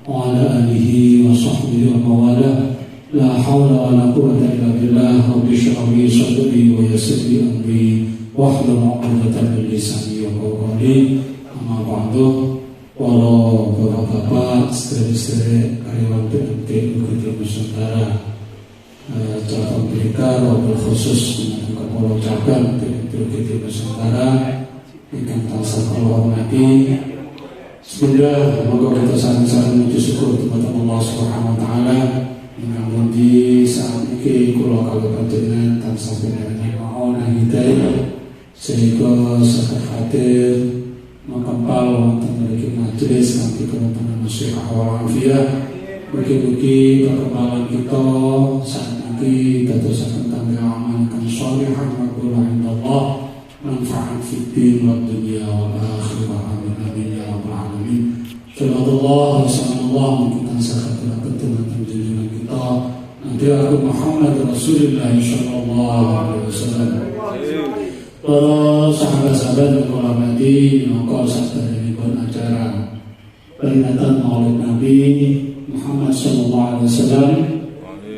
wa ala alihi wa sahbihi wa mawalah. La hawla wa la quwwata illa billah. Rabbi shrah li sadri wa yassir li amri wahlul 'uqdatam min lisani yafqahu qawli. Amma ba'du. Para bapak-bapak, istri-istri karyawan PMT Ugd Nusantara, cabang Blitar, wabil khusus dengan kepala cabang PMT Ugd Nusantara, ingkang tansah kula hormati. Bismillah, moga kita saling-saling memuji syukur kepada Allah Subhanahu wa taala ingkang mugi saat iki kula kalih tansah pinangangi mauna hidayah sehingga saged hadir mengempal wonten mriki majelis kanthi kemudian nasihat wal afiyah. Mugi-mugi perkembangan kita saat ini dadosaken tambahan amal kang shalihah maqbul indallah manfaat fid din wad dunya wal akhirah. Amin amin ya rabbal alamin. Sallallahu alaihi kita sakit ketemuan junjungan kita Nabi Agung Muhammad Rasulullah sallallahu alaihi wasallam. Para sahabat-sahabat yang kehormati, maka sadaripun acara peringatan Maulid Nabi Muhammad sallallahu alaihi wasallam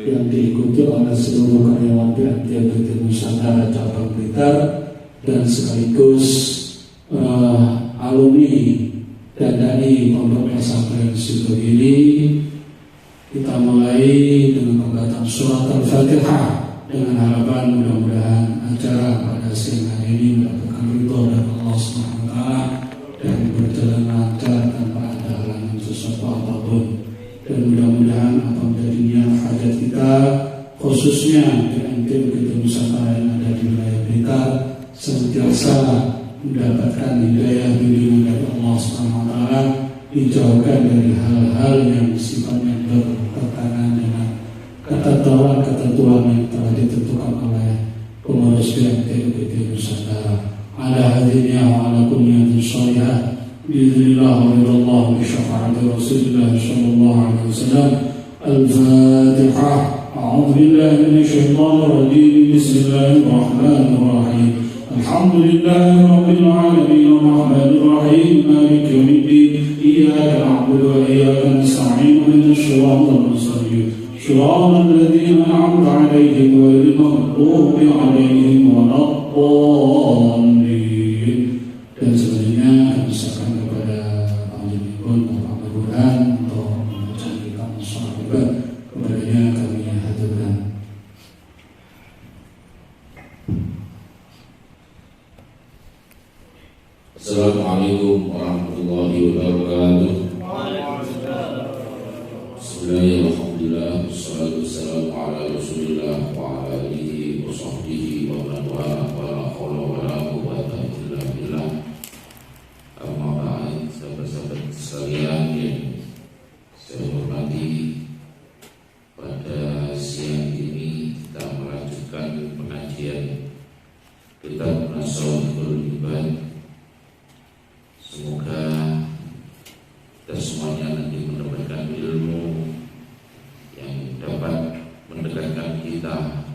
yang diikuti oleh seluruh karyawan PMT Ugd Nusantara cabang Blitar dan sekaligus alumni dan dari Pondok Pesantren Sukogiri. Kita mulai dengan pembacaan surat Al-Fatihah dengan harapan mudah-mudahan acara pada siang hari ini mendapatkan ridho dari Allah Subhanahu wa taala dan berjalan lancar tanpa ada halangan sesuatu apapun. Dan mudah-mudahan apa menjadi niat hajat kita khususnya PMT Ugd Nusantara yang ada di wilayah Blitar senantiasa mendapatkan hidayah bimbingan dari Allah Subhanahu wa taala, dijauhkan dari hal-hal yang sifatnya bertentangan dengan ketentuan yang telah ditentukan oleh pengurus PMT Ugd Nusantara. Ala hadhihi wa ala kulli shalihah biidznillah wa ridallah bi syafaati Rasulillah sallallahu alaihi wasallam. Al-Fatihah. A'udzu billahi minasy syaithanir rajim. Bismillahirrahmanirrahim. Alhamdulillahi rabbil alamin arrahmanir rahim maliki yaumiddin. Iyyaka na'budu wa iyyaka nasta'in. Ihdinas siratal mustaqim. Shiratal ladzina an'amta 'alaihim ghairil maghdubi 'alaihim waladdallin. Dan selanjutnya kami serahkan kepada panjenengan Bapak Gubernur untuk membacakan kitab musyawarah. Kepadanya kami haturkan. Assalamualaikum warahmatullahi wabarakatuh. Bismillahirrahmanirrahim. Wassalatu wassalamu ala Rasulillah wa ala alihi wa sahbihi wa man wala wa la haula wa la quwwata illa billah. Amma ba'd, sahabat-sahabat sekalian yang saya hormati, pada siang ini kita melanjutkan pengajian kitab Nasaihul Ibad. Semoga kita semuanya nanti mendapatkan ilmu yang dapat mendekatkan kita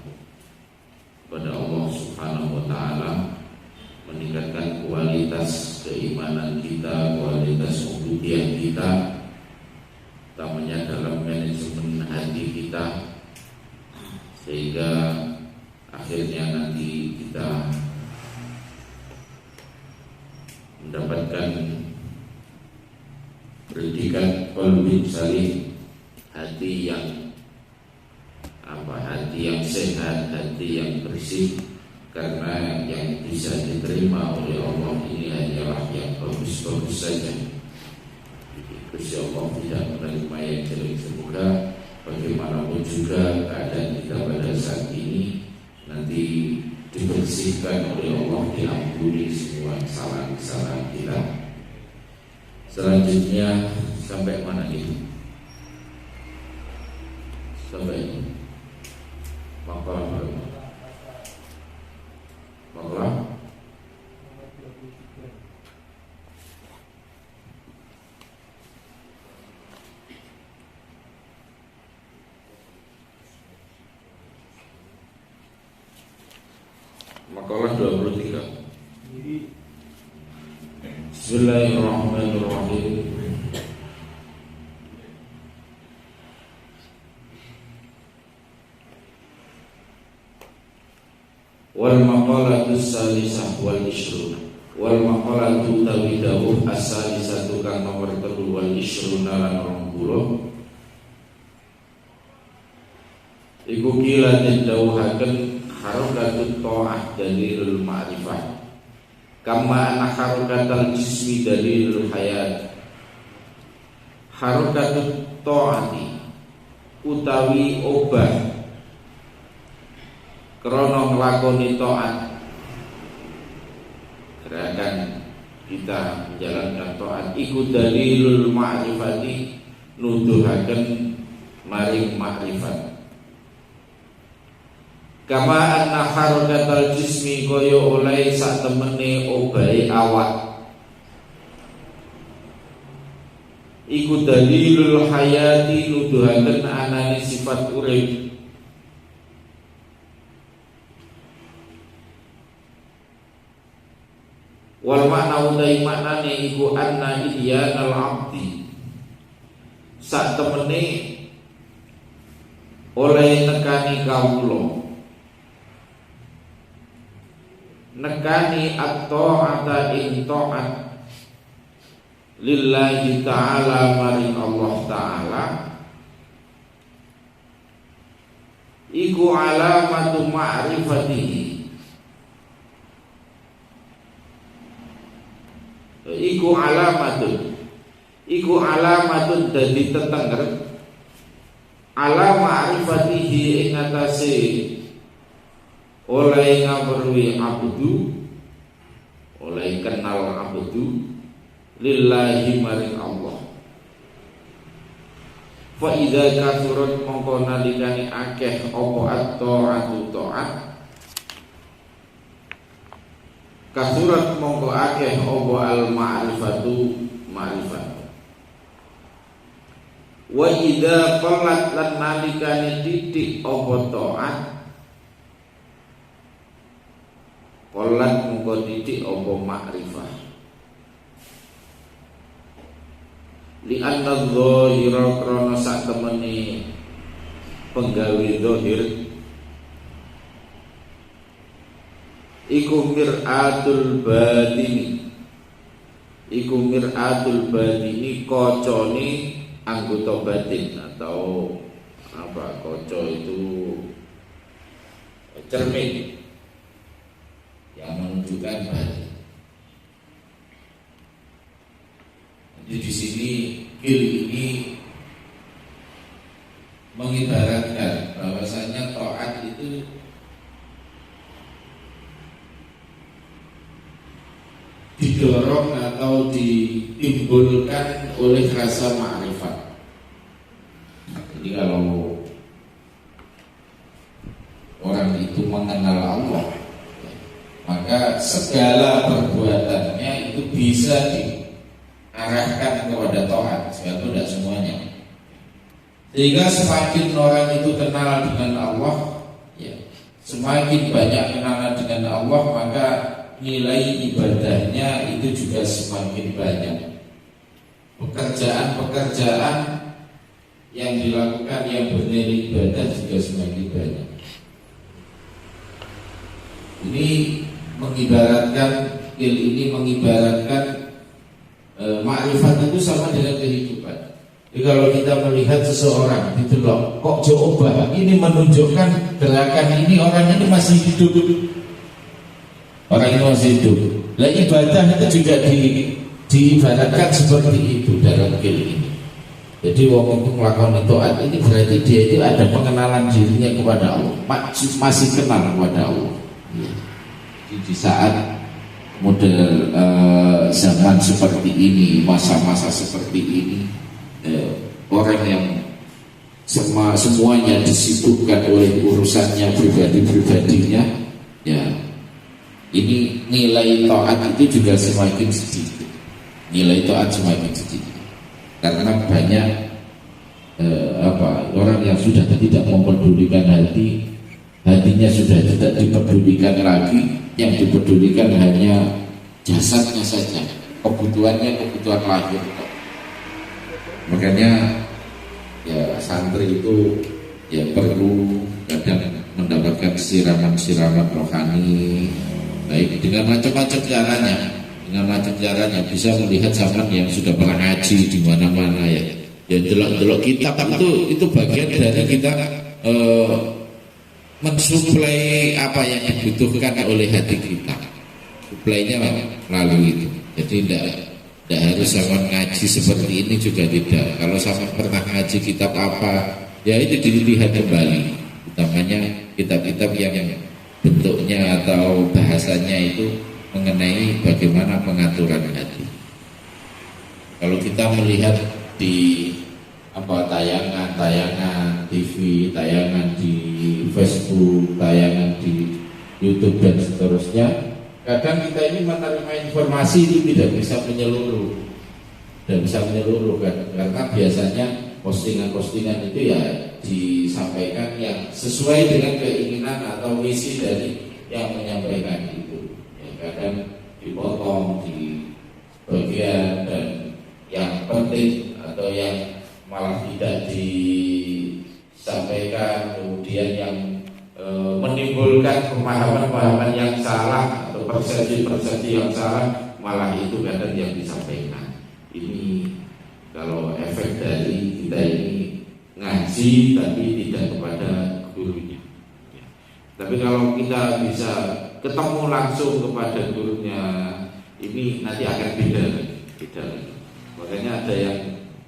kepada Allah Subhanahu wa taala, meningkatkan kualitas keimanan kita, kualitas ubudiyah kita, utamanya dalam manajemen hati kita, sehingga akhirnya nanti kita mendapatkan pendidikan qalbi salih, hati yang hati yang sehat, hati yang bersih, karena yang bisa diterima oleh Allah ini hanyalah yang bagus-bagus saja. Gusti Allah tidak menerima yang jelek. Semoga bagaimanapun juga keadaan kita pada saat ini nanti dibersihkan oleh Allah, diampuni semua kesalahan-kesalahan kita. Selanjutnya sampai mana ini? Sampai makalah makalah 23. Bismillahirrahmanirrahim. Wal maqalatu salisah wal ishrun. Wal maqalatu tawi dawuh as-salisatu kang nomor 3 wal ishruna lan 20. Iku kila dawuhaken harakatut ta'ah dalilul ma'rifah. Kama anna harakatal jismi dalilul hayat. Harakatut ta'ati utawi obah krana nglakoni taat, gerakan kita menjalankan taat iku dalilul ma'rifati, nuduhaken maring ma'rifat. Kama anna harakatal jismi kaya oleh sak temene obahe awak iku dalilul hayati, nuduhaken anane sifat urip. Wal makna utai maknane iku anna idyanal abdi, sak temene oleh nekani kawula, nekani at-ta'ata ing ta'at lillahi ta'ala maring Allah ta'ala iku alamatu ma'rifatihi, iku alamatun dadi tetenger ala ma'rifatihi ing atase oleh ngaweruhi abdu, oleh kenal abdu lillahi maring Allah. Fa idza kathurat mongko nalikane akeh apa at-ta'atu ta'at, kathurat mongko akeh apa al-ma'rifatu ma'rifat. Wa idza qallat lan nalikane titik apa ta'at, qallat mongko titik apa ma'rifah. Li anna dhahira krana sak temene penggawe zahir iku mir'atul batini, iku mir'atul batini kocone anggota batin, atau apa kaca itu cermin yang menunjukkan batin. Jadi di sini fil ini mengibaratkan bahwasanya taat itu didorong atau ditimbulkan oleh rasa ma'rifat. Jadi kalau orang itu mengenal Allah, maka segala perbuatannya itu bisa diarahkan kepada taat, sebab tidak semuanya. Sehingga semakin orang itu kenal dengan Allah, ya, semakin banyak kenalan dengan Allah, maka nilai ibadahnya itu juga semakin banyak. Pekerjaan-pekerjaan yang dilakukan yang bernilai ibadah juga semakin banyak. Ini mengibaratkan ma'rifat itu sama dengan kehidupan. Jadi kalau kita melihat seseorang itu loh, kok coba ini menunjukkan gerakan ini orang ini masih hidup. Orang ini masih hidup. Lah ibadah itu juga diibaratkan seperti itu dalam kil ini. Jadi wong itu melakukan taat ini berarti dia itu ada pengenalan dirinya kepada Allah, masih kenal kepada Allah. Di saat model zaman seperti ini, masa-masa seperti ini, orang yang semuanya disibukkan oleh urusannya pribadinya, ya, ini nilai taat itu juga semakin sedikit. Nilai taat semakin sedikit karena banyak orang yang sudah tidak mempedulikan hatinya sudah tidak dipedulikan lagi. Yang dipedulikan hanya jasadnya saja, kebutuhan lahir. Makanya ya santri itu ya perlu kadang mendapatkan siraman-siraman rohani, baik dengan macam-macam caranya. Dengan macam caranya bisa melihat zaman yang sudah pernah ngaji di mana-mana ya. Yang delok-delok kitab itu bagian dari kita mensuplai apa yang dibutuhkan oleh hati kita. Suplainya melalui itu. Jadi tidak harus sama ngaji seperti ini juga tidak. Kalau sama pernah ngaji kitab apa, ya itu dilihat kembali. Utamanya kitab-kitab yang bentuknya atau bahasanya itu mengenai bagaimana pengaturan hati. Kalau kita melihat di tayangan TV, tayangan di Facebook, tayangan di YouTube dan seterusnya, kadang kita ini menerima informasi itu tidak bisa menyeluruh, kan? Karena biasanya postingan-postingan itu ya disampaikan yang sesuai dengan keinginan atau misi dari yang menyampaikan itu. Kadang dipotong di bagian dan yang penting atau yang malah tidak disampaikan, kemudian yang menimbulkan pemahaman-pemahaman yang salah atau persepsi-persepsi yang salah, malah itu kadang yang disampaikan. Ini kalau efek dari kita ini ngaji tapi tidak kepada gurunya. Tapi kalau kita bisa ketemu langsung kepada gurunya, ini nanti akan beda. Makanya ada yang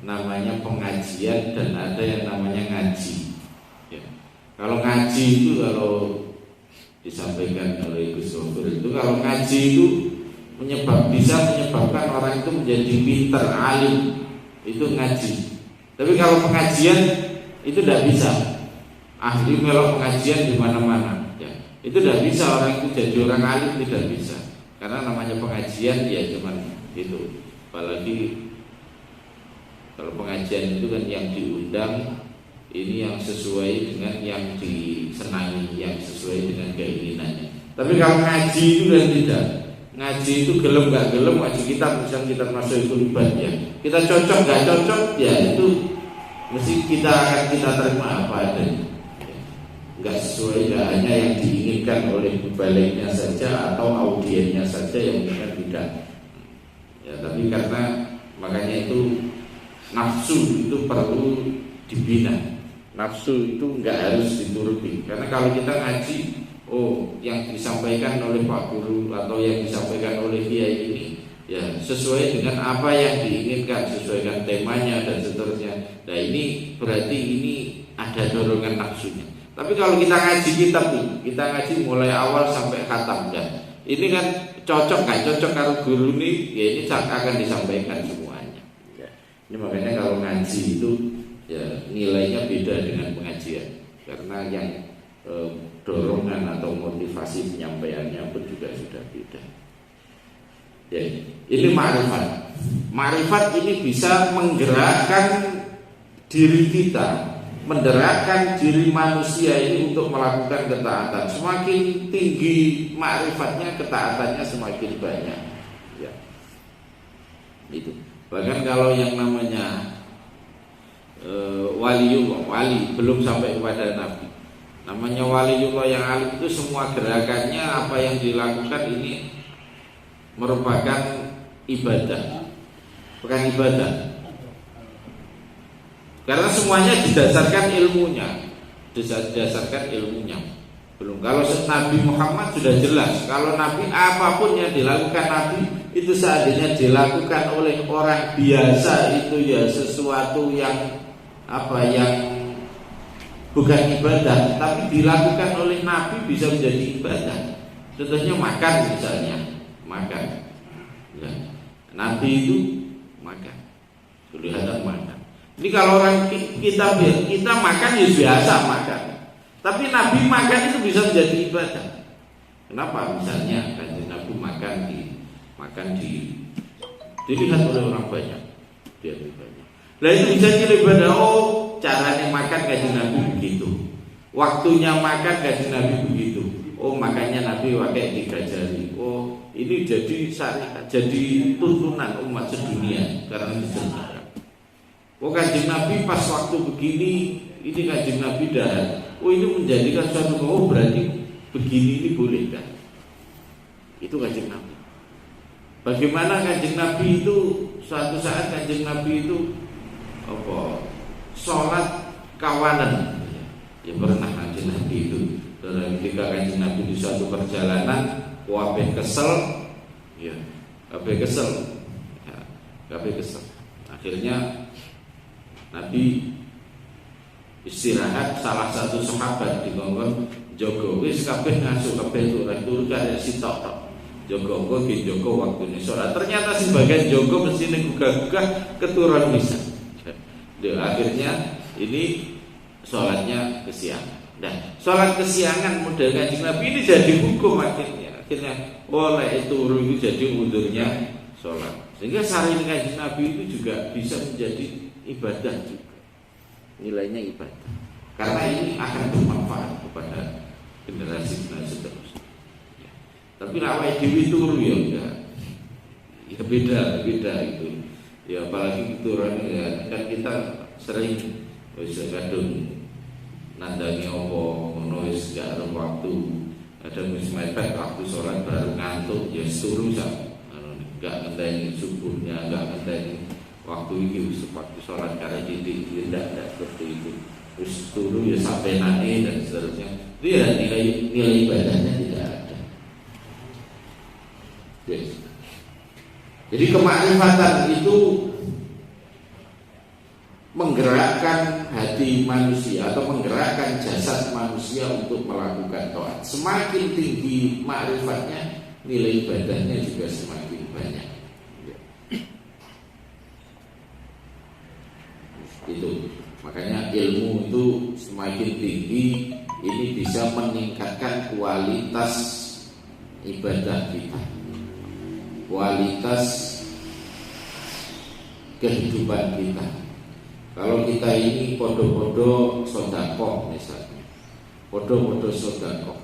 namanya pengajian dan ada yang namanya ngaji. Ya. Kalau ngaji itu kalau disampaikan oleh Gus Sofir itu, kalau ngaji itu bisa menyebabkan orang itu menjadi pintar, alim, itu ngaji. Tapi kalau pengajian itu tidak bisa. Ahli melok pengajian di mana-mana. Itu tidak bisa orang itu jadi orang alim, tidak bisa. Karena namanya pengajian ya cuman itu. Apalagi kalau pengajian itu kan yang diundang ini yang sesuai dengan yang disenangi, yang sesuai dengan keinginannya. Tapi kalau ngaji itu kan tidak. Ngaji itu gelem gak gelem, ngaji misalnya kita masuk itu ya. Kita cocok gak cocok ya itu mesti kita terima apa adanya. Enggak sesuai, tidak hanya yang diinginkan oleh mubaliknya saja atau audiennya saja yang menginginkan, tidak. Ya, tapi karena makanya itu nafsu itu perlu dibina. Nafsu itu enggak harus dituruti. Karena kalau kita ngaji, yang disampaikan oleh Pak Guru atau yang disampaikan oleh kiai ini ya sesuai dengan apa yang diinginkan, sesuai dengan temanya dan seterusnya. Nah ini berarti ini ada dorongan nafsunya. Tapi kalau kita ngaji kitab nih, kita ngaji mulai awal sampai khatam kan. Ini kan cocok gak cocok kalau guru nih, ya ini akan disampaikan semuanya. Ya. Ini makanya kalau ngaji itu ya nilainya beda dengan pengajian. Karena yang dorongan atau motivasi penyampaiannya pun juga sudah beda. Ya, ini ma'rifat. Ma'rifat ini bisa menggerakkan diri kita, menderakan diri manusia ini untuk melakukan ketaatan. Semakin tinggi ma'rifatnya, ketaatannya semakin banyak. Ya. Itu. Bahkan kalau yang namanya waliullah, wali belum sampai kepada nabi. Namanya waliullah yang alim itu semua gerakannya apa yang dilakukan ini merupakan ibadah. Bukan ibadah. Karena semuanya didasarkan ilmunya, Belum. Kalau Nabi Muhammad sudah jelas. Kalau Nabi apapun yang dilakukan Nabi itu seandainya dilakukan oleh orang biasa itu ya sesuatu yang bukan ibadah, tapi dilakukan oleh Nabi bisa menjadi ibadah. Contohnya makan misalnya, Ya. Nabi itu makan, kelihatan makan. Ini kalau orang kita makan ya biasa makan. Tapi Nabi makan itu bisa menjadi ibadah. Kenapa? Misalnya kanjeng Nabi makan dilihat oleh orang banyak. Nah itu bisa jadi ibadah. Caranya makan kanjeng Nabi begitu. Waktunya makan kanjeng Nabi begitu. Makanya Nabi pakai 3 jari. Ini jadi syariat, jadi tuntunan umat sedunia karena diceritakan. Kanjeng Nabi pas waktu begini, ini kanjeng Nabi dahar. ini menjadikan suatu berarti begini ini boleh kan? Itu Kanjeng Nabi. Bagaimana Kanjeng Nabi itu suatu saat Kanjeng Nabi itu sholat kawanan. Ya pernah Kanjeng Nabi itu ketika Kanjeng Nabi di suatu perjalanan kabeh kesel, ya kabeh kesel, ya, kabeh kesel. Akhirnya Nabi istirahat, salah satu sahabat dikongkon jogo wis kabeh ngasuh kabeh turu kare sitok tok. Jogo ki jogo waktune salat. Ternyata sebagian jogo mesti gugah-gugah keturun bisa. Akhirnya ini sholatnya kesiangan. Nah, sholat kesiangan model Kanjeng Nabi ini jadi hukum akhirnya. Oleh itu jadi udurnya sholat. Sehingga syariat Kanjeng Nabi itu juga bisa menjadi ibadah juga. Nilainya ibadah. Karena ini akan bermanfaat kepada generasi-generasi seterusnya. Ya. Tapi awake dhewe turu ya enggak. Ya beda itu. Ya apalagi turun ya kan kita sering wis kadung nandani apa ngono wis gak ada waktu, ada wis mepet waktu sholat baru ngantuk ya turu sak enggak ngenteni subuhnya, enggak ngenteni waktu iki wis waktu sholat karena didik tidak seperti itu. Terus turu ya sampai nane dan seterusnya. Itu ya nilai ibadahnya tidak ada. Yes. Jadi kemakrifatan itu menggerakkan hati manusia atau menggerakkan jasad manusia untuk melakukan taat. Semakin tinggi makrifatnya, nilai ibadahnya juga semakin banyak. Ya. Itu makanya ilmu itu semakin tinggi, ini bisa meningkatkan kualitas ibadah kita, kualitas kehidupan kita. Kalau kita ini podo-podo sodakoh misalnya, podo-podo sodakoh.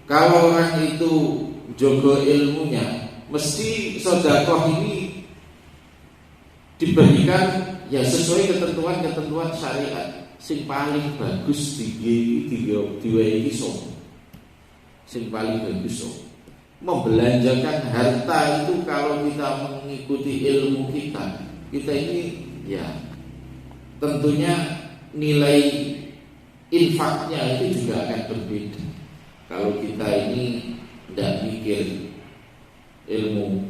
Kalau orang itu jogo ilmunya, mesti sodakoh ini diberikan ya sesuai ketentuan syariat. Sing paling bagus diwehi sapa? Sing paling bagus sapa? Membelanjakan harta itu kalau kita mengikuti ilmu kita ini ya tentunya nilai infaknya itu juga akan berbeda. Kalau kita ini tidak mikir ilmu,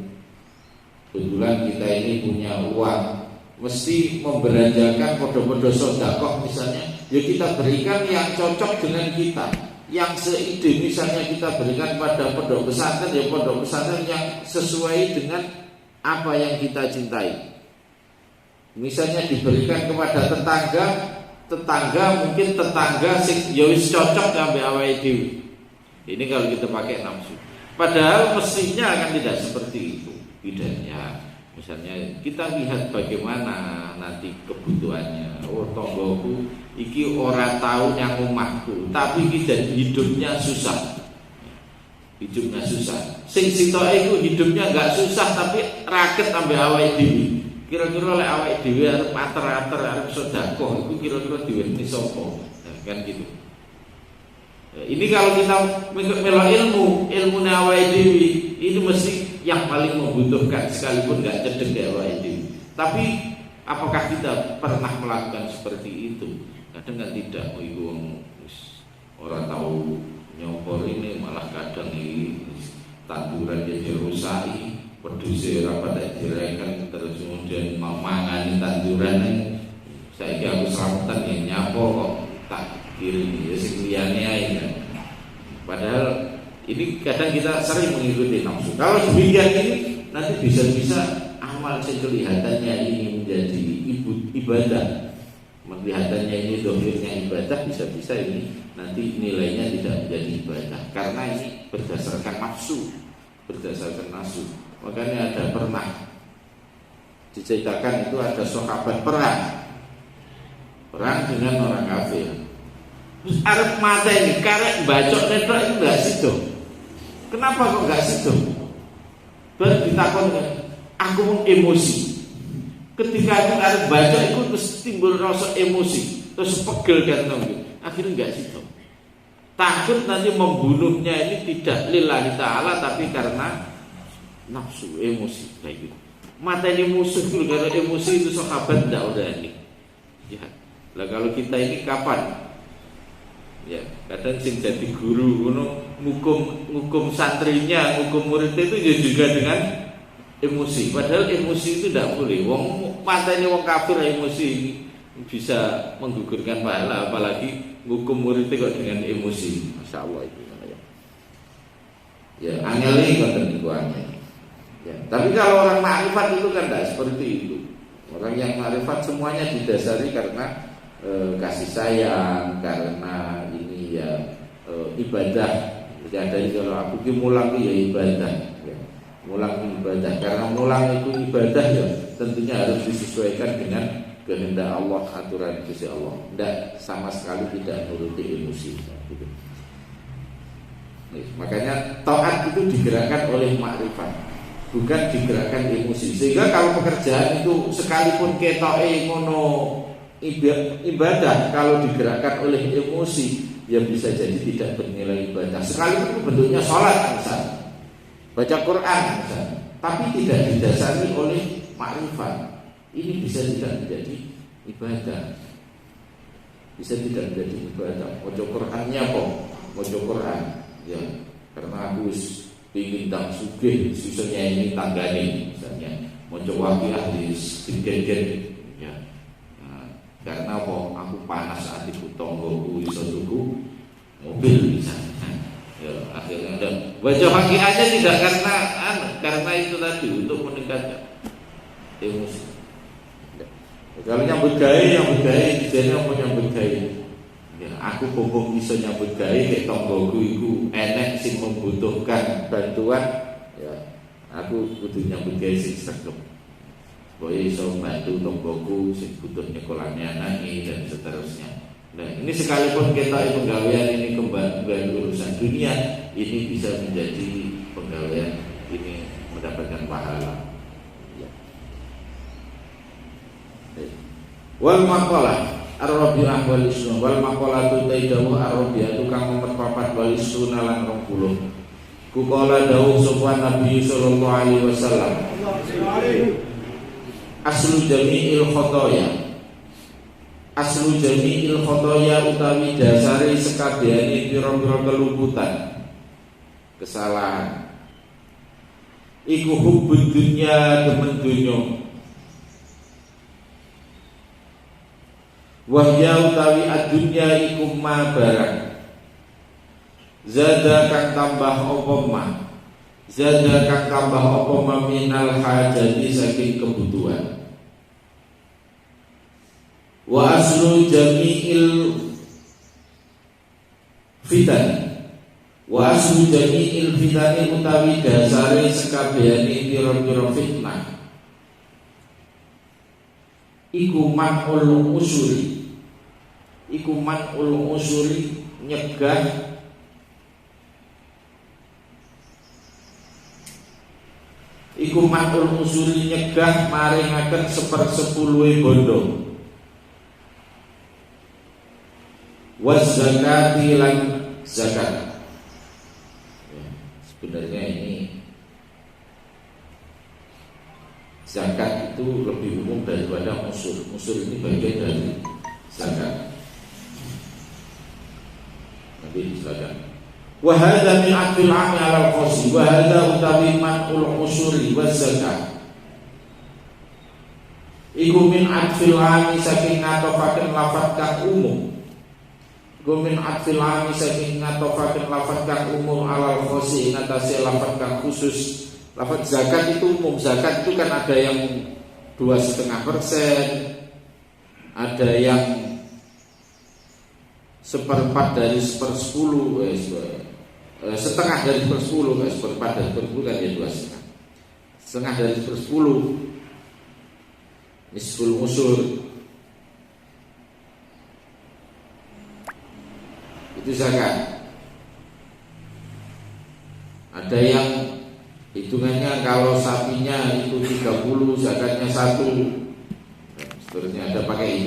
kebetulan kita ini punya uang, mesti membelanjakan podo-podo sodakoh misalnya, ya kita berikan yang cocok dengan kita, yang seide misalnya kita berikan pada pondok pesantren, ya pondok pesantren yang sesuai dengan apa yang kita cintai. Misalnya diberikan kepada tetangga mungkin tetangga sing ya wis cocok sampai awake dhewe. Ini kalau kita pakai nafsu. Padahal mestinya akan tidak seperti itu bedanya. Misalnya kita lihat bagaimana nanti kebutuhannya. Oh, tonggoku iki ora tahu yang omahku, tapi iki jadi hidupnya susah. Hidupnya susah. Sing sitoke iku hidupnya enggak susah tapi raket sampai awake dhewe. Kira-kira oleh awake dhewe arep ater-ater arep sedekah itu kira-kira diweni sapa? Nah, kan gitu. Ya, ini kalau kita melok ilmu awake dhewe itu mesti yang paling membutuhkan sekalipun enggak cedek ya awake dhewe. Tapi apakah kita pernah melakukan seperti itu? Kadang kan tidak, orang tahu nyopor ini malah kadang ini tanduran jadi rusai. Produksi rapat direken terus kemudian mangani tanduran saya kira aku selamatan ya nyapo kok tak kirim ya sekaliannya aja. Padahal ini kadang kita sering mengikuti nafsu. Kalau demikian ini nanti bisa-bisa amal kelihatannya ini menjadi ibadah, kelihatannya ini dohirnya ibadah, bisa-bisa ini nanti nilainya tidak menjadi ibadah karena ini berdasarkan nafsu. Makanya ada pernah diceritakan itu ada sahabat perang dengan orang kafir. Terus arep mata ini karek bacok netok itu enggak sido. Kenapa kok enggak sido? Baru ditakon, aku pun emosi. Ketika aku arep bacok itu terus timbul rasa emosi, terus pegel kan akhirnya enggak sido. Takut nanti membunuhnya ini tidak lillahi ta'ala, tapi karena nafsu, emosi kayak gitu. Mata ini musuh dulu, karena emosi itu sahabat tidak udah ini. Ya, lah kalau kita ini kapan? Ya, kadang sing jadi guru, ngukum santrinya, ngukum muridnya itu juga dengan emosi. Padahal emosi itu tidak boleh. Mata ini wong kafir emosi bisa menggugurkan pahala, apalagi ngukum muridnya kok dengan emosi. Masya Allah itu namanya. Ya, angel ini konten itu angel. Ya, tapi kalau orang ma'rifat itu kan tidak seperti itu. Orang yang ma'rifat semuanya didasari karena kasih sayang, karena ini ya ibadah. Jadi ada kalau aku ki mulang ya ibadah. Ya, mulang ibadah. Karena mulang itu ibadah ya tentunya harus disesuaikan dengan kehendak Allah, aturan Gusti Allah. Tidak sama sekali tidak menuruti emosi. Gitu. Makanya taat itu digerakkan oleh makrifat, bukan digerakkan emosi. Sehingga kalau pekerjaan itu sekalipun ketoke ngono ibadah, kalau digerakkan oleh emosi ya bisa jadi tidak bernilai ibadah. Sekalipun bentuknya sholat misalnya, baca Quran misalnya, tapi tidak didasari oleh makrifat, ini bisa tidak menjadi ibadah. Bisa tidak menjadi ibadah. Maca Qurannya kok, maca Quran ya karena aku ingin tak sugih sisanya ini tanggane misalnya, maca waqiah sedikit ya. Nah, karena apa? Aku panas adikku tonggoku iso tuku mobil misalnya. Ya, akhirnya baca waqiahnya tidak karena itu tadi untuk meningkatkan emosi. Kalau nyambut gawe jadi apa nyambut gawe? Ya, aku bombong iso nyambut gawe nek tanggoku iku enek sing membutuhkan bantuan, ya aku kudu nyambut gawe sing sregep. Boy iso bantu tanggoku sing butuh nyekolahne anake dan seterusnya. Nah, ini sekalipun kita penggawean ini kembali urusan dunia, ini bisa menjadi penggawean ini mendapatkan pahala. Wal maqalah ar-rabi'ah wal isrun wal maqalatu taidawu ar-rabi'ah tu kang nomor 4 wal isrun lan 20. Ku qala dawuh sapa Nabi sallallahu alaihi wasallam, aslu jami'il khotoya utawi dasare sekabehane pira-pira kelumputan kesalahan iku hubbud dunya, demen dunya. Wahya utawi adunya iku ma barang zada kang tambah apa ma, zada kang tambah apa ma minal hajati saking kebutuhan. Wa aslu jami'il fitan, wa aslu jami'il fitani utawi dasare sekabehane pira-pira fitnah iku man'ul usuri, iku man'ul usuri nyegah iku man'ul usuri nyegah maringaken 1/10 bondo wazakati lan zakat. Ya, sebenarnya ini zakat itu lebih umum daripada usur. Usur ini bagian dari zakat. Nanti silakan. Wa hadza min aqil 'ami 'ala al-qasi wa hadza utawi man'ul usuri wa zakat. Iku min aqil 'ami saking ngatofaken lafaz kang umum. Iku min aqil 'ami saking ngatofaken lafaz kang umum 'ala al-qasi ngatasi lafaz kang khusus. Lafaz zakat itu umum. Zakat itu kan ada yang 2,5%, ada yang 1/4 dari 1/10, setengah dari 1/10, 1/4 dari 1/10 kan ya 2,5. Setengah dari 1/10 nisful usur. Itu zakat. Ada yang hitungannya kalau sapinya itu 30, zakatnya 1. Sebenarnya ada pakai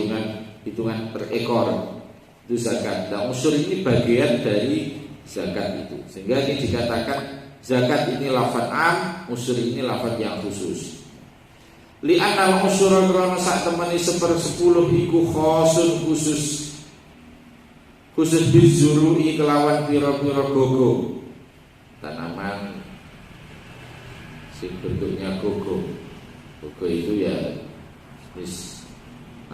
hitungan per ekor. itu zakat. Nah, usyur ini bagian dari zakat itu. Sehingga ini dikatakan zakat ini lafaz am, usyur ini lafaz yang khusus. Li'anna al-usyura karena sak temani 1/10 iku khosun khusus bizurui kelawan pira-pira gogo. Tanaman sing bentuknya gogo. Gogo itu ya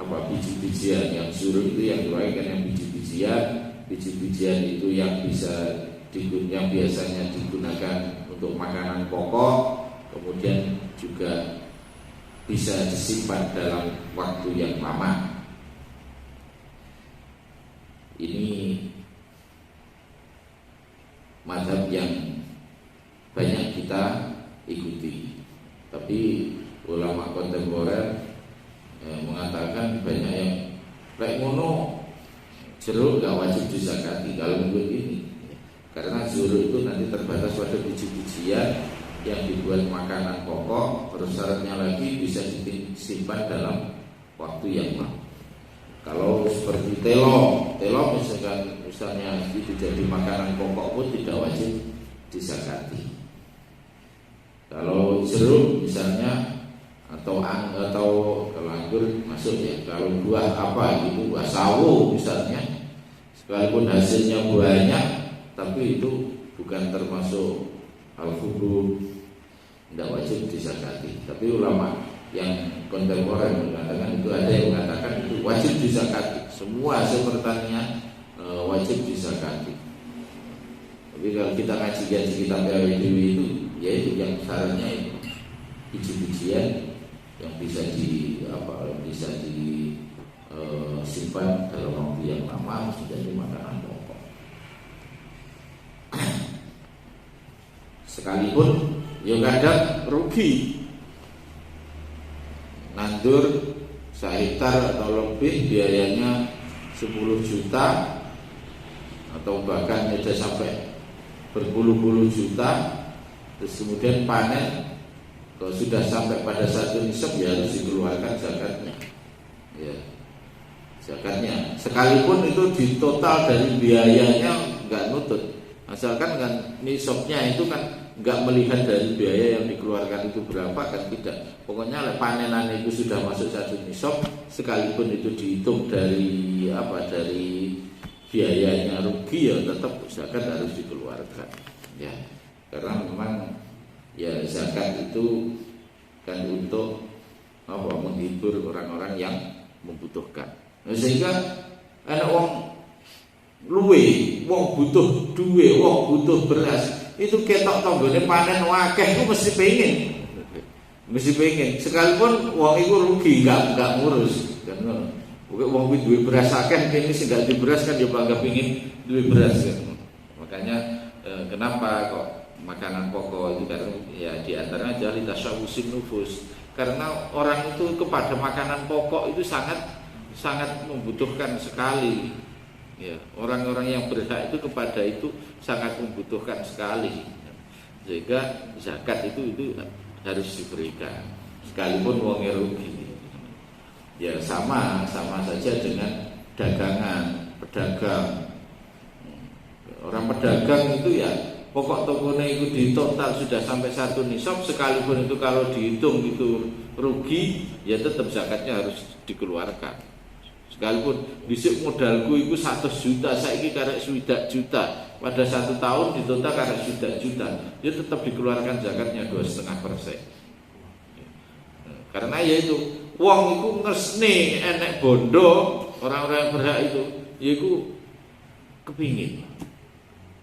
biji-bijian. Yang zuru itu yang diriwayatkan yang biji-bijian. Biji-bijian itu yang yang biasanya digunakan untuk makanan pokok, kemudian juga bisa disimpan dalam waktu yang lama. Ini mazhab yang banyak kita ikuti. Tapi ulama kontemporer mengatakan banyak yang kayak ngono jeruk gak wajib dizakati kalau menurut ini. Karena jeruk itu nanti terbatas pada biji-bijian yang dibuat makanan pokok, terus syaratnya lagi bisa disimpan dalam waktu yang lama. Kalau seperti telo misalnya itu jadi makanan pokok pun tidak wajib dizakati. Kalau jeruk misalnya atau kalau anggur masuk ya. Kalau buah apa gitu, buah sawo misalnya, sekalipun hasilnya banyak, tapi itu bukan termasuk al-hubub, tidak wajib dizakati. Tapi ulama yang kontemporer mengatakan itu, ada yang mengatakan itu wajib dizakati. Semua hasil pertanian wajib dizakati. Tapi kalau kita ngaji kitab PWDW itu, yaitu yang syaratnya itu biji-bijian yang bisa disimpan dalam waktu yang lama menjadi makanan pokok. Sekalipun yang kadang rugi, nandur sehektar atau lebih biayanya 10 juta atau bahkan sudah sampai berpuluh-puluh juta, terus kemudian panen. Kalau sudah sampai pada satu nisab ya harus dikeluarkan zakatnya. Ya, zakatnya. Sekalipun itu di total dari biayanya nggak nutut, asalkan kan nisabnya itu kan nggak melihat dari biaya yang dikeluarkan itu berapa, kan tidak. Pokoknya panenan itu sudah masuk satu nisab, sekalipun itu dihitung dari biayanya rugi ya tetap zakat harus dikeluarkan. Ya, karena memang ya zakat itu kan untuk menghibur orang-orang yang membutuhkan. Nah, sehingga ana wong luwe, wong butuh duwe, wong butuh beras, itu ketok tanggane panen wakeh itu mesti pengen. Sekalipun wong itu rugi enggak ngurus kan ngono. Wong kuwi duwe beras akeh kene sing gak duwe beras kan ya bangga pengin duwe beras kan. Makanya kenapa kok makanan pokok itu karena ya diantaranya dari tasyawusin nufus, karena orang itu kepada makanan pokok itu sangat membutuhkan sekali. Ya, orang-orang yang berhak itu kepada itu sangat membutuhkan sekali. Sehingga zakat itu harus diberikan sekalipun wongnya rugi. Ya sama saja dengan dagangan, pedagang. Orang pedagang itu ya pokok tokonya itu di total sudah sampai satu nisab, sekalipun itu kalau dihitung itu rugi, ya tetap zakatnya harus dikeluarkan. Sekalipun bisik modalku itu 100 juta, saiki karek 1 juta, pada 1 tahun di total karek 1 juta, ya tetap dikeluarkan zakatnya 2,5%. Karena yaitu wong itu ngesne enek bondo, orang-orang yang berhak itu, yaitu kepingin.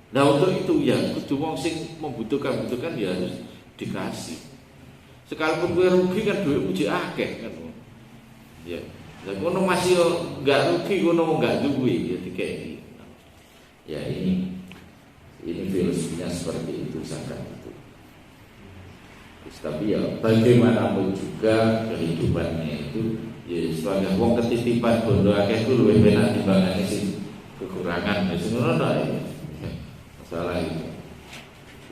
Nah untuk itu ya kudu wong sing membutuhkan ya harus dikasih. Sekalipun kowe rugi kan duitmu jek akeh kan. Ya. Lah kono masih enggak rugi, kono enggak duwe ya dikeki. Ya ini filosofinya seperti itu zakat itu. Tapi ya bagaimanapun juga kehidupannya itu ya sebagai wong ketitipan bondo akeh ku luwih penak timbangane sing kekurangan. Wis ngono ta ya. Salah itu.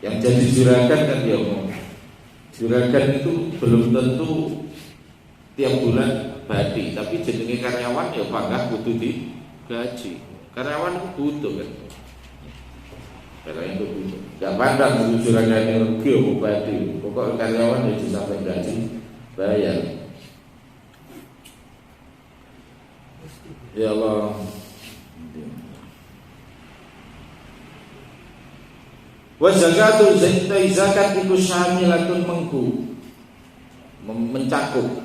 Yang jadi juragan kan dia ngomong, juragan itu belum tentu tiap bulan badi, tapi jenenge karyawan ya bangga kudu digaji. Karyawan itu butuh kan. Karyawan itu butuh. Gak pandang kejujuran yang rugi apa bupati. Pokoknya karyawan itu sampai gaji bayar. Ya Allah. Wa zakatu zakat iku syamilatun mengku mencakup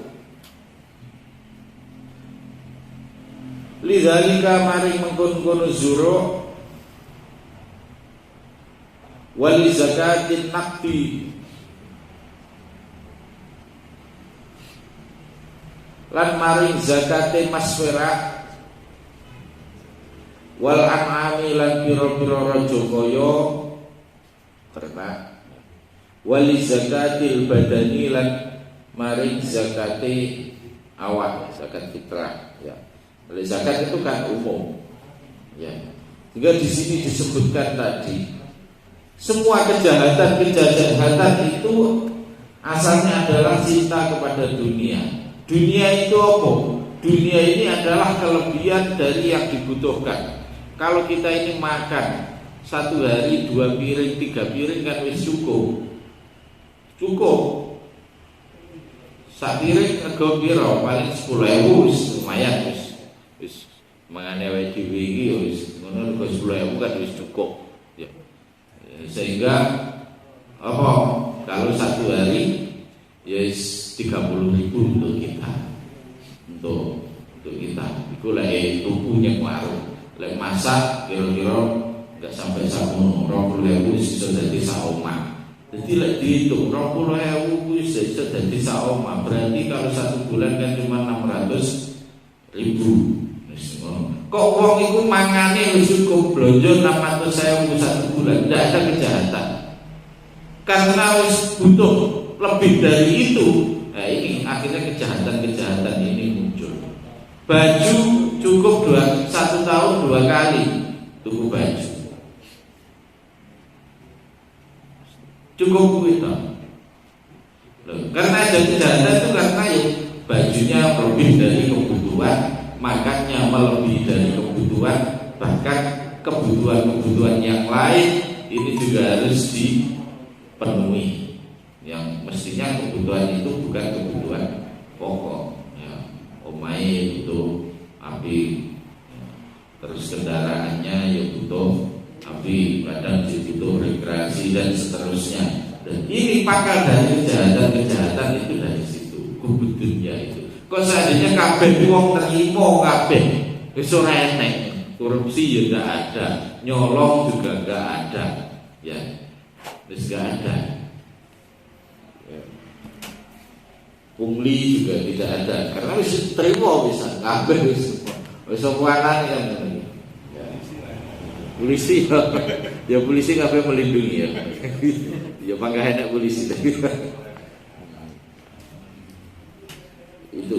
lidzalika maring mengkon-kono zuro wal zakatin naqdi lan maring zakate maswera wal an'ami lan pira-pira raja kaya ternak wali zakatil badani lan maring zakate awak zakat fitrah ya. Oleh zakat itu kan umum ya. Sehingga di sini disebutkan tadi semua kejahatan itu asalnya adalah cinta kepada dunia. Dunia itu apa? Dunia ini adalah kelebihan dari yang dibutuhkan. Kalau kita ini makan satu hari 2 piring 3 piring kan wis cukup sak piring rego piro paling 10.000 wis lumayan wis mangane wae dhewe iki wis ngono rego 10.000 kan wis cukup ya. Sehingga apa kalau satu hari ya 30.000 untuk kita untuk kita iku lek tukunya warung lek masak kira-kira enggak sampai 20.000 bisa jadi saoma. Jadi lek dihitung 20.000 bisa jadi saoma. Berarti kalau satu bulan kan cuma 600.000. Kok wong iku mangane wis cukup blonjo 600.000 satu bulan, tidak ada kejahatan. Karena wis butuh lebih dari itu. Nah ini akhirnya kejahatan ini muncul. Baju cukup 1 tahun 2 kali tuku baju. Cukup itu. Karena ada kejahatan itu karena ya bajunya lebih dari kebutuhan, makannya melebihi dari kebutuhan, bahkan kebutuhan yang lain ini juga harus dipenuhi. Yang mestinya kebutuhan itu bukan kebutuhan pokok. Ya, omahe butuh api, terus kendaraannya ya butuh tapi kadang butuh rekreasi dan seterusnya. Dan ini pakar dari kejahatan itu dari situ, kebutuhannya itu. Kok seandainya kabeh wong terima kabeh, wis ora enek. Korupsi ya enggak ada, nyolong juga enggak ada. Ya. Wis enggak ada. Ya. Pungli juga tidak ada karena wis terima bisa kabeh wis semuanya kan. Polisi ya polisi ngapain melindungi ya ya bangga enak polisi itu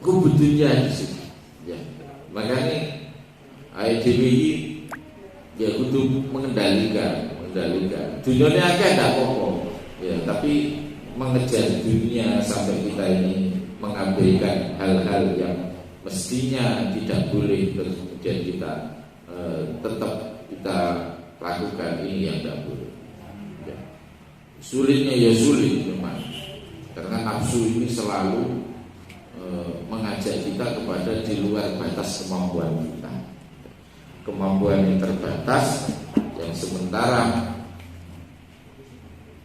kebutuhannya di situ ya. Makanya IDWI ya untuk mengendalikan dunia agak ada pokok ya, tapi mengejar dunia sampai kita ini mengabaikan hal-hal yang mestinya tidak boleh, terus kemudian kita tetap kita lakukan ini yang tidak boleh ya. Sulitnya ya sulit memang karena nafsu ini selalu mengajak kita kepada di luar batas kemampuan kita, kemampuan yang terbatas, yang sementara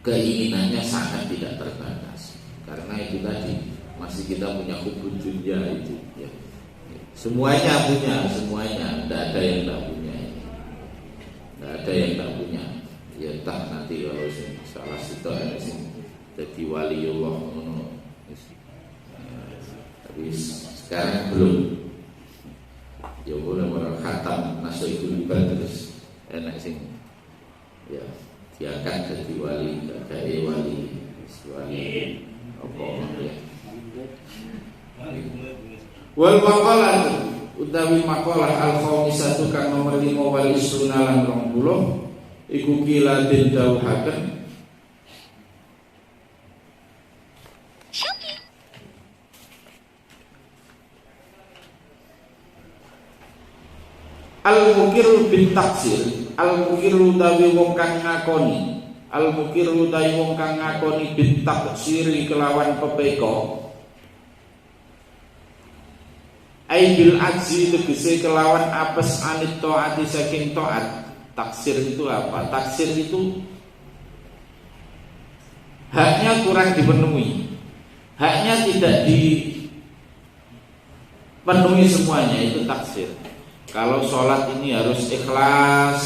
keinginannya sangat tidak terbatas. Karena itu tadi masih kita punya hubud dunia itu ya. Semuanya punya, semuanya, tidak ada yang tidak punya, tidak ada yang tidak punya. Ya entah nanti kalau salah situ ada sih jadi waliullah, tapi sekarang belum. Ya boleh orang khatam nasyidul ibad terus enak sih. Ya diangkat jadi wali, jadi wali apa ya. Wal maqalah utawi maqalah al-khamisatu kang nomor 5 wal isruna lan 20 iku kila den dawuhaken Al-mukiru bin taksir, al-mukiru utawi wong kang ngakoni, al-mukiru utawi wong kang ngakoni bin taksiri kelawan pepeko, ai bil ajzi tegese kelawan apes anit taati saking taat. Taksir itu apa? Taksir itu haknya kurang dipenuhi, haknya tidak dipenuhi semuanya, itu taksir. Kalau sholat ini harus ikhlas,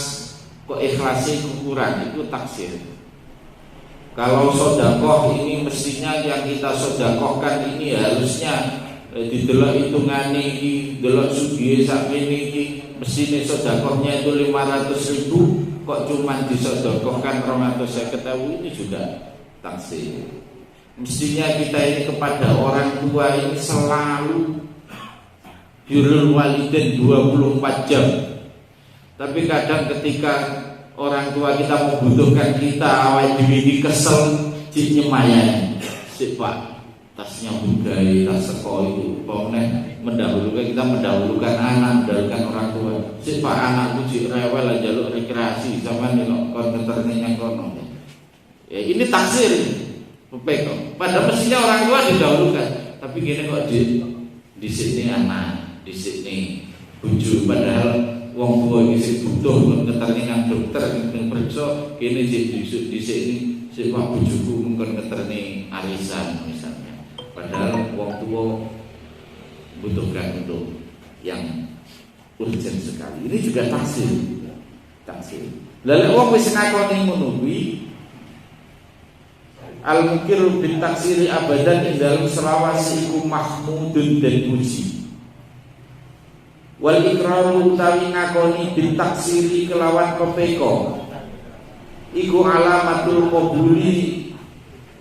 kok ikhlasnya kurang, itu taksir. Kalau sodakoh ini mestinya yang kita sodakohkan ini harusnya didelok hitungane iki, delok sugihe sakmene iki, mestine sodakohnya itu 500.000, kok cuman disodakohkan 250.000, ini juga taksir. Mestinya kita ini kepada orang tua ini selalu birrul walidain 24 jam. Tapi kadang ketika orang tua kita membutuhkan kita, awal dhewe kesel cik nyemayani. Sik Pak, tasnya budaya, tas sekolah itu pokoknya kita mendahulukan anak, mendahulukan orang tua. Sik Pak, anakku cik rewel njaluk rekreasi, sampean nek kon ngeterne nang kono. Ya, ini taksir. Pepeko. Padahal mestinya orang tua didahulukan. Tapi gini kok di sini anak, di sini bojo, padahal wong tua iki sing butuh ngeterne nang dokter ning periksa, kene di sini sik Pak bojoku mungkin ngeterne arisan misalnya. Padahal wong tua butuhkan untuk yang urgent sekali. Ini juga taksir. Taksir. Lalu wong wis ngakoni ngono kuwi, al-mukir bin taksiri abadan ing dalem selawase iku mahmudun dan puji. Wal ikraru utawi ngakoni bin taksiri kelawan pepeko iku alamatul qabuli,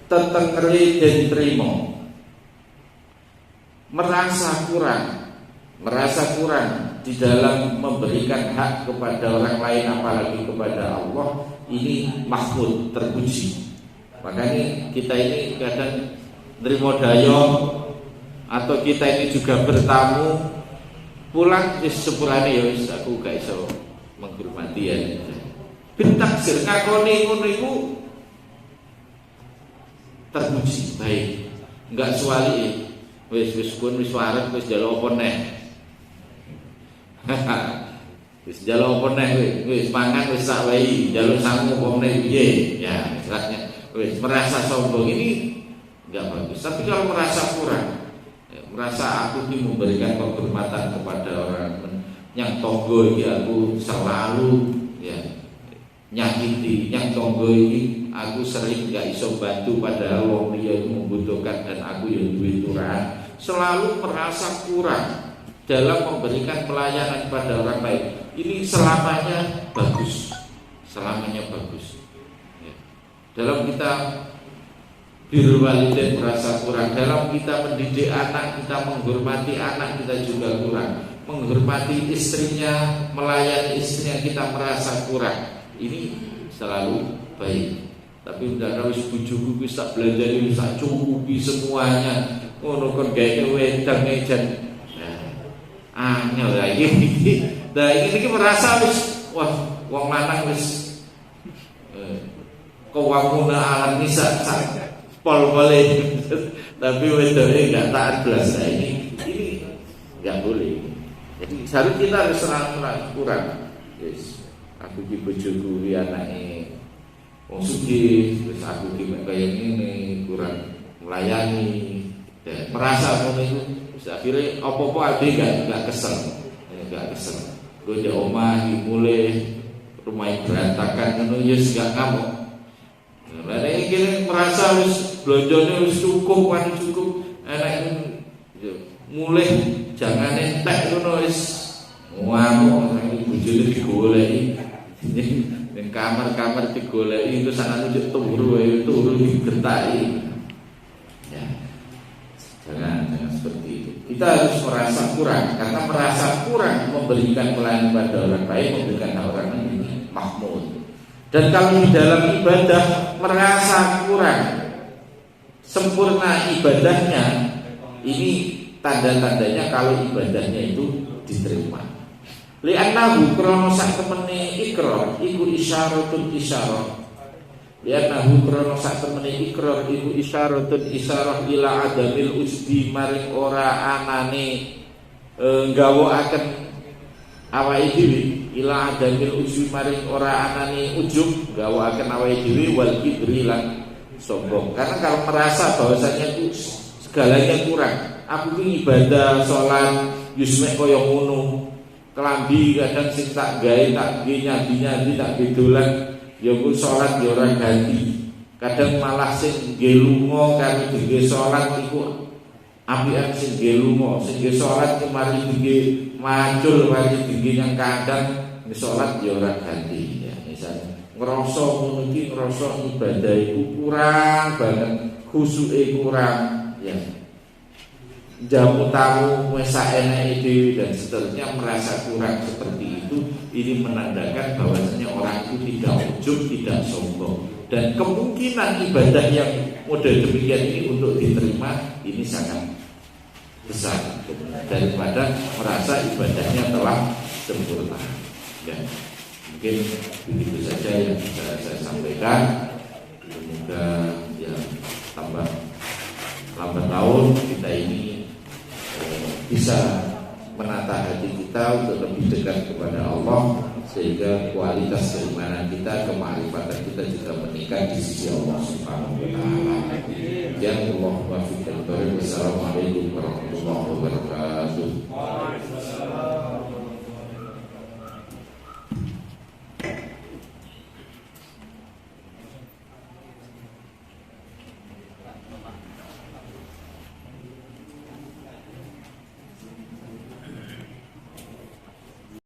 tetengere dan trimo. Merasa kurang di dalam memberikan hak kepada orang lain, apalagi kepada Allah, ini mahmud, terpuji. Makanya kita ini kadang nerimo dayo, atau kita ini juga bertamu, pulang wis sepurane ya wis aku gak iso menghormati ya. Bentaksir ngakoni ngono iku terpuji, baik. Enggak suwali wis kun wis wareg wis njaluk apa neh. Wis njaluk apa neh wis mangan wis sak wae, njaluk sangu apa neh piye. Ya, istilahnya wis merasa sombong ini enggak bagus. Tapi kalau merasa kurang, merasa aku ini memberikan penghormatan kepada orang yang tonggo ini, aku selalu ya nyakiti yang tonggo ini, aku sering gak iso bantu pada wong liya membutuhkan dan aku yang duwe turahan, selalu merasa kurang dalam memberikan pelayanan pada orang lain. Ini selamanya bagus, selamanya bagus ya. Dalam kita birrul walidain merasa kurang, dalam kita mendidik anak, kita menghormati anak kita juga kurang, menghormati istrinya, melayani istrinya kita merasa kurang. Ini selalu baik. Tapi udah kalau bojoku wis tak belanjani wis tak cukupi semuanya, ngono kon gawe wedang ejan. Angel ya iki. Nah, iki merasa wis wah wong lanang wis kawamuna alam nisa pol-pole. Tapi wedane enggak taat belas. Ini enggak boleh. Jadi harus kita harus selalu kurang. Yes. Aku ki bojoku ki anake wong sugih, terus aku ki kaya ngene, kurang melayani. Dan merasa ngono iku wis akhire apa-apa ade enggak kesel. Enggak kesel. Kowe ndek omah iki mulai rumah berantakan ngono ya enggak ngamuk. Lah nek iki merasa wis blonjone wis cukup, kan cukup, enak mulai jangan entek ngono wis ngamuk, bojone digoleki. Ning kamar-kamar digoleki terus ana nunjuk turu digetaki. Ya. Jangan seperti itu. Kita harus merasa kurang, karena merasa kurang memberikan pelayanan pada orang lain, memberikan orang lain mahmud. Dan kalau di dalam ibadah merasa kurang sempurna ibadahnya, ini tanda-tandanya kalau ibadahnya itu diterima. Li'annahu krono sak temene ikrar iku isyaratun isyarah. Li'annahu krono sak temene ikrar iku isyaratun isyarah ila adamil usdi maring ora anane nggawokaken awake dhewe, ila adamil usdi maring ora anane ujub nggawokaken awake dhewe wal kibri lan sombong. Karena kalau merasa bahwasanya itu segalanya kurang, aku ini ibadah sholat yusmek koyo ngono, kelambi kadang sing tak gawe tak nyadi tak bedolan, ya ku sholat ya ora ganti. Kadang malah sing nggih lunga karo dhewe sholat iku apian sing nggih lunga, sing nggih sholat mari dhewe macul, mari dhewe yang kadang sholat ya ora ganti. Ya misalnya ngerasa ngono iki, ngerasa ibadah iku kurang banget, khusuke kurang, ya. Jamu tamu wis saeneke dhewe dan seterusnya, merasa kurang seperti itu, ini menandakan bahwasanya orang itu tidak ujub, tidak sombong, dan kemungkinan ibadah yang model demikian ini untuk diterima ini sangat besar daripada merasa ibadahnya telah sempurna. Ya. Mungkin begitu saja yang bisa saya sampaikan. Semoga ya tambah lambat laun kita ini bisa menata hati kita untuk lebih dekat kepada Allah, sehingga kualitas keimanan kita, kemakrifatan kita juga meningkat di sisi Allah Subhanahu wa taala. Ya Allah wa fiqh